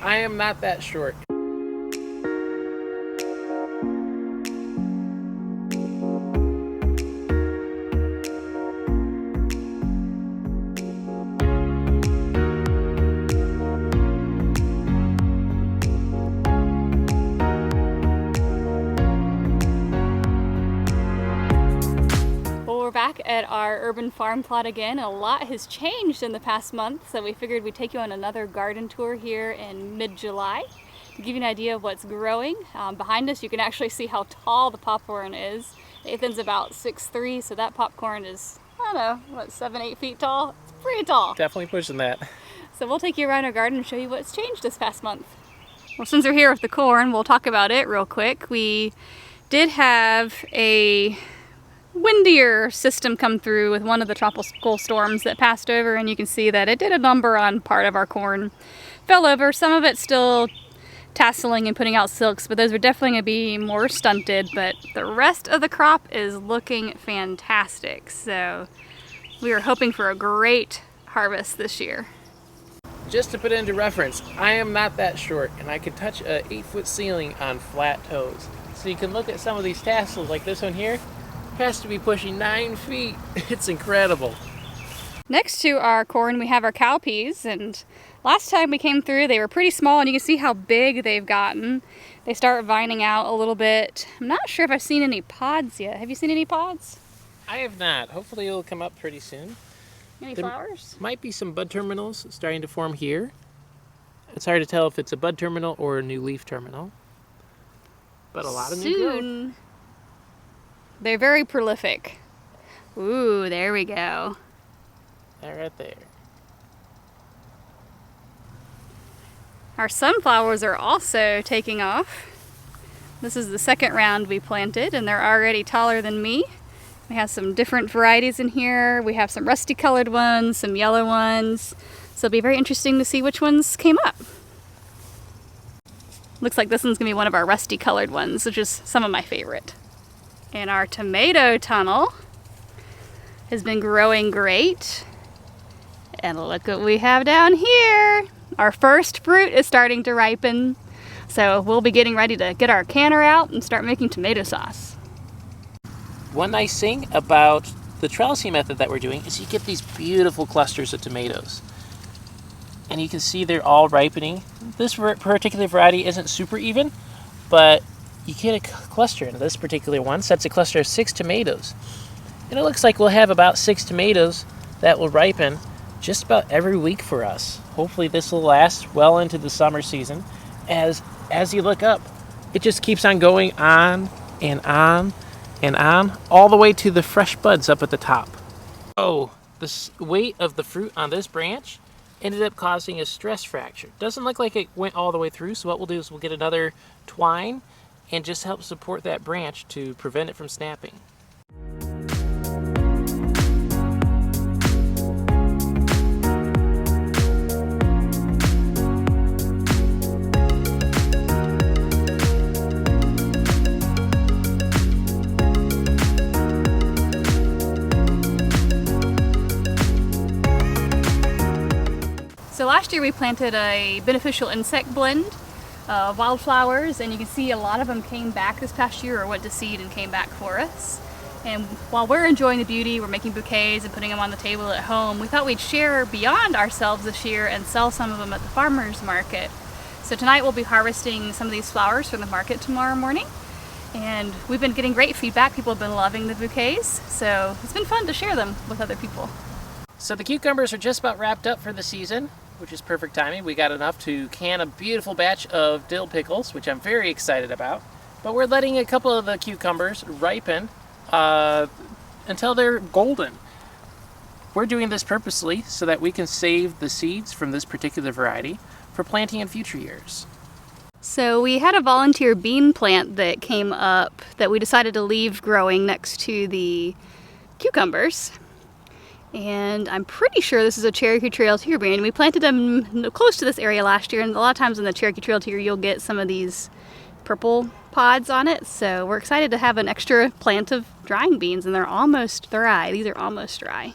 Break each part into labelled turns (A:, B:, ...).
A: I am not that short.
B: We're back at our urban farm plot again. A lot has changed in the past month, so we figured we'd take you on another garden tour here in mid-July to give you an idea of what's growing. Behind us you can actually see how tall the popcorn is. Nathan's about 6'3", so that popcorn is, I don't know, what, 7-8 feet tall? It's pretty tall.
A: Definitely pushing that.
B: So we'll take you around our garden and show you what's changed this past month. Well, since we're here with the corn, we'll talk about it real quick. We did have a windier system come through with one of the tropical storms that passed over, and you can see that it did a number on part of our corn. Fell over, some of it still tasseling and putting out silks, but those are definitely going to be more stunted, but the rest of the crop is looking fantastic. So we are hoping for a great harvest this year.
A: Just to put it into reference, I am not that short, and I can touch a 8-foot ceiling on flat toes. So you can look at some of these tassels, like this one here, has to be pushing 9 feet. It's incredible.
B: Next to our corn we have our cowpeas, and last time we came through they were pretty small, and you can see how big they've gotten. They start vining out a little bit. I'm not sure if I've seen any pods yet. Have you seen any pods?
A: I have not. Hopefully it'll come up pretty soon.
B: Any
A: There
B: flowers?
A: might be some bud terminals starting to form here. It's hard to tell if it's a bud terminal or a new leaf terminal. But a lot of new growth.
B: Soon. They're very prolific. Ooh, there we go.
A: That right there.
B: Our sunflowers are also taking off. This is the second round we planted, and they're already taller than me. We have some different varieties in here. We have some rusty colored ones, some yellow ones. So it'll be very interesting to see which ones came up. Looks like this one's gonna be one of our rusty colored ones, which is some of my favorite. And our tomato tunnel has been growing great. And look what we have down here. Our first fruit is starting to ripen. So we'll be getting ready to get our canner out and start making tomato sauce.
A: One nice thing about the trellising method that we're doing is you get these beautiful clusters of tomatoes. And you can see they're all ripening. This particular variety isn't super even, but you get a cluster, and this particular one sets a cluster of 6 tomatoes. And it looks like we'll have about 6 tomatoes that will ripen just about every week for us. Hopefully this will last well into the summer season. As you look up, it just keeps on going on and on and on, all the way to the fresh buds up at the top. Oh, the weight of the fruit on this branch ended up causing a stress fracture. Doesn't look like it went all the way through, so what we'll do is we'll get another twine and just help support that branch to prevent it from snapping.
B: So last year we planted a beneficial insect blend of wildflowers, and you can see a lot of them came back this past year, or went to seed and came back for us. And while we're enjoying the beauty, we're making bouquets and putting them on the table at home, we thought we'd share beyond ourselves this year and sell some of them at the farmer's market. So tonight we'll be harvesting some of these flowers from the market tomorrow morning. And we've been getting great feedback. People have been loving the bouquets, so it's been fun to share them with other people.
A: So the cucumbers are just about wrapped up for the season, which is perfect timing. We got enough to can a beautiful batch of dill pickles, which I'm very excited about. But we're letting a couple of the cucumbers ripen until they're golden. We're doing this purposely so that we can save the seeds from this particular variety for planting in future years.
B: So we had a volunteer bean plant that came up that we decided to leave growing next to the cucumbers. And I'm pretty sure this is a Cherokee Trail tear bean. We planted them close to this area last year, and a lot of times in the Cherokee Trail tear you'll get some of these purple pods on it. So we're excited to have an extra plant of drying beans, and they're almost dry. These are almost dry.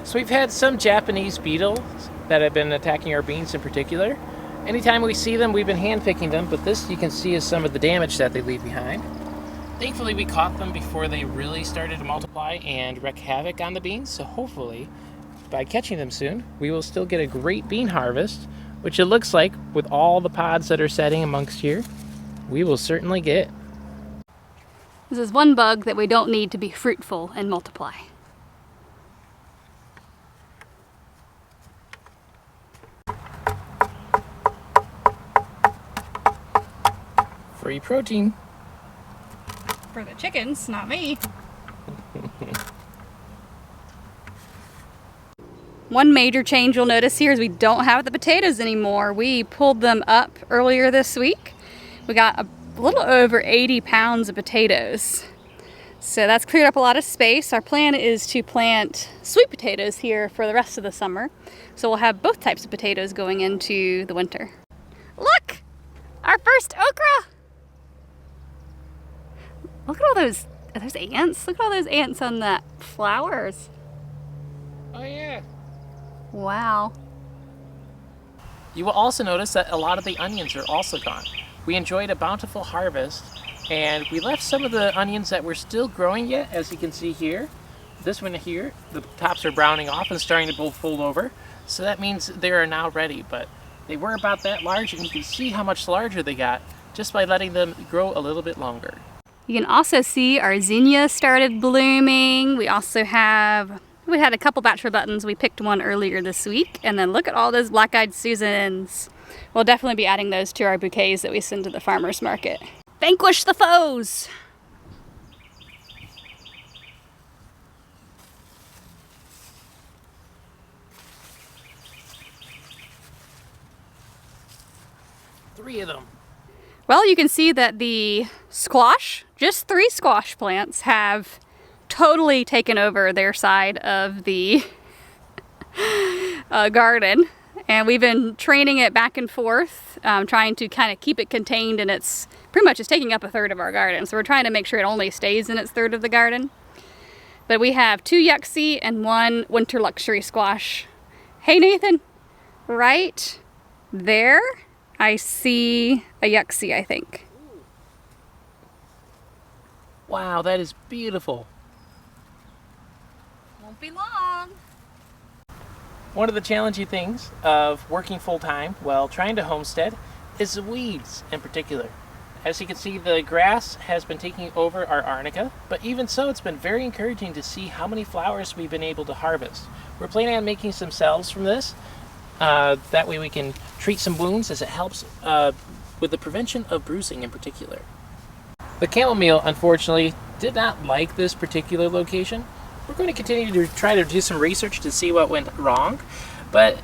A: So we've had some Japanese beetles that have been attacking our beans in particular. Anytime we see them, we've been hand picking them, but this you can see is some of the damage that they leave behind. Thankfully, we caught them before they really started to multiply and wreak havoc on the beans, so hopefully, by catching them soon, we will still get a great bean harvest, which it looks like, with all the pods that are setting amongst here, we will certainly get.
B: This is one bug that we don't need to be fruitful and multiply.
A: Free protein.
B: For the chickens, not me. One major change you'll notice here is we don't have the potatoes anymore. We pulled them up earlier this week. We got a little over 80 pounds of potatoes. So that's cleared up a lot of space. Our plan is to plant sweet potatoes here for the rest of the summer. So we'll have both types of potatoes going into the winter. Look! Our first okra! Look at all those, are those ants? Look at all those ants on the flowers.
A: Oh yeah.
B: Wow.
A: You will also notice that a lot of the onions are also gone. We enjoyed a bountiful harvest, and we left some of the onions that were still growing yet, as you can see here. This one here, the tops are browning off and starting to fold over, so that means they are now ready, but they were about that large, and you can see how much larger they got just by letting them grow a little bit longer.
B: You can also see our zinnia started blooming. We also had a couple bachelor buttons. We picked one earlier this week, and then look at all those black-eyed Susans. We'll definitely be adding those to our bouquets that we send to the farmer's market. Vanquish the foes!
A: Three of them.
B: Well, you can see that the squash, just 3 squash plants, have totally taken over their side of the garden. And we've been training it back and forth, trying to kind of keep it contained, and it's pretty much taking up a third of our garden. So we're trying to make sure it only stays in its third of the garden. But we have 2 yuxie and 1 winter luxury squash. Hey Nathan, right there, I see a yuxie, I think.
A: Wow, that is beautiful.
B: Won't be long.
A: One of the challenging things of working full-time while trying to homestead is the weeds in particular. As you can see, the grass has been taking over our arnica, but even so, it's been very encouraging to see how many flowers we've been able to harvest. We're planning on making some salves from this. That way we can treat some wounds, as it helps with the prevention of bruising in particular. The chamomile, unfortunately, did not like this particular location. We're going to continue to try to do some research to see what went wrong, but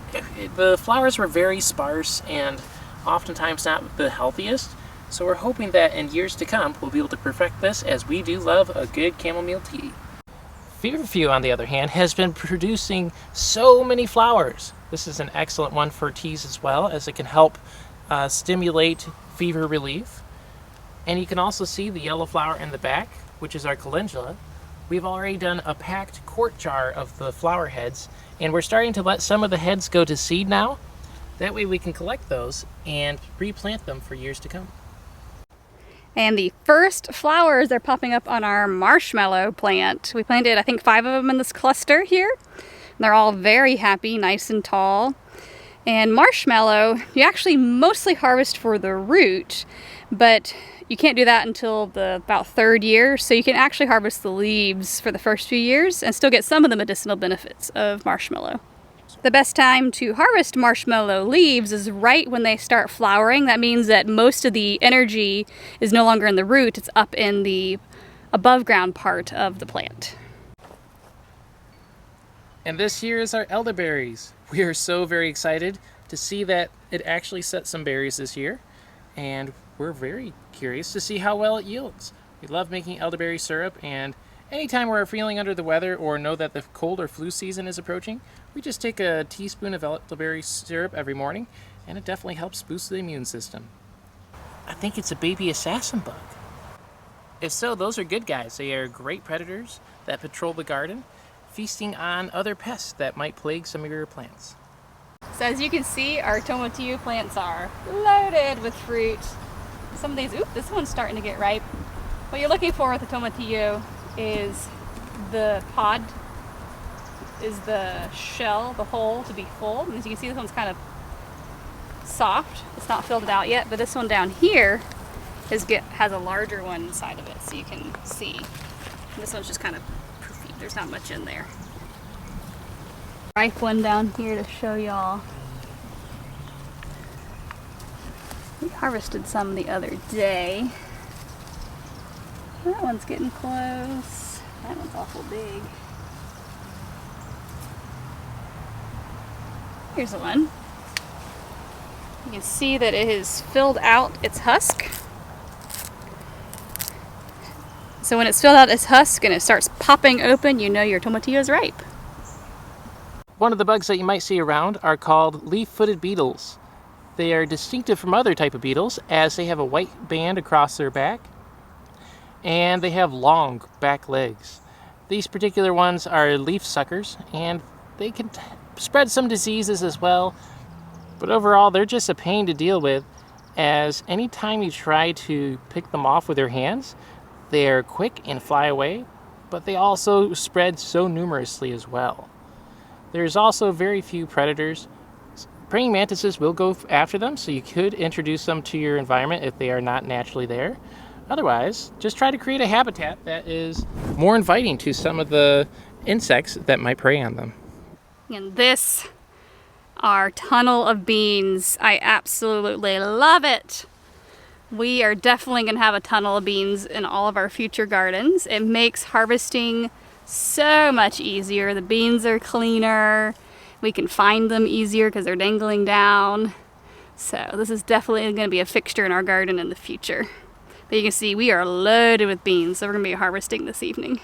A: the flowers were very sparse and oftentimes not the healthiest, so we're hoping that in years to come we'll be able to perfect this, as we do love a good chamomile tea. Feverfew, on the other hand, has been producing so many flowers. This is an excellent one for teas as well, as it can help stimulate fever relief. And you can also see the yellow flower in the back, which is our calendula. We've already done a packed quart jar of the flower heads, and we're starting to let some of the heads go to seed now. That way we can collect those and replant them for years to come.
B: And the first flowers are popping up on our marshmallow plant. We planted, I think, 5 of them in this cluster here. They're all very happy, nice and tall. And marshmallow, you actually mostly harvest for the root, but you can't do that until the about 3rd year. So you can actually harvest the leaves for the first few years and still get some of the medicinal benefits of marshmallow. The best time to harvest marshmallow leaves is right when they start flowering. That means that most of the energy is no longer in the root, it's up in the above ground part of the plant.
A: And this here is our elderberries. We are so very excited to see that it actually set some berries this year, and we're very curious to see how well it yields. We love making elderberry syrup, and anytime we're feeling under the weather or know that the cold or flu season is approaching, we just take a teaspoon of elderberry syrup every morning, and it definitely helps boost the immune system. I think it's a baby assassin bug. If so, those are good guys. They are great predators that patrol the garden, feasting on other pests that might plague some of your plants.
B: So as you can see, our tomatillo plants are loaded with fruit. Some of these, oop, this one's starting to get ripe. What you're looking for with the tomatillo is the pod, is the shell, the hole to be full. And as you can see, this one's kind of soft. It's not filled out yet, but this one down here has a larger one inside of it, so you can see. And this one's just kind of poofy. There's not much in there. Ripe one down here to show y'all. We harvested some the other day. That one's getting close. That one's awful big. Here's one. You can see that it has filled out its husk. So when it's filled out its husk and it starts popping open, you know your tomatillo is ripe.
A: One of the bugs that you might see around are called leaf-footed beetles. They are distinctive from other type of beetles as they have a white band across their back and they have long back legs. These particular ones are leaf suckers and they can spread some diseases as well, but overall they're just a pain to deal with, as anytime you try to pick them off with your hands, they're quick and fly away, but they also spread so numerously as well. There's also very few predators. Praying mantises will go after them, so you could introduce them to your environment if they are not naturally there. Otherwise, just try to create a habitat that is more inviting to some of the insects that might prey on them.
B: And this, our tunnel of beans. I absolutely love it. We are definitely going to have a tunnel of beans in all of our future gardens. It makes harvesting so much easier. The beans are cleaner. We can find them easier because they're dangling down. So this is definitely going to be a fixture in our garden in the future. But you can see we are loaded with beans, so we're going to be harvesting this evening.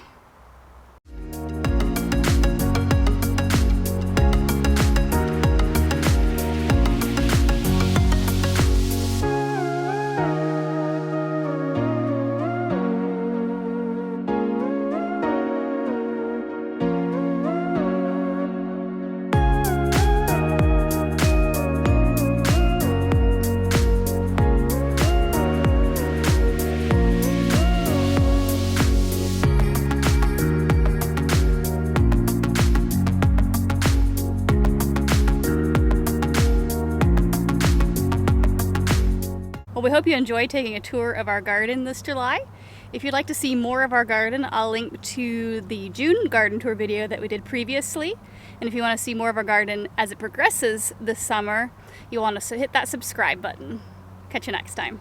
B: Well, we hope you enjoyed taking a tour of our garden this July. If you'd like to see more of our garden, I'll link to the June garden tour video that we did previously. And if you want to see more of our garden as it progresses this summer, you'll want to hit that subscribe button. Catch you next time.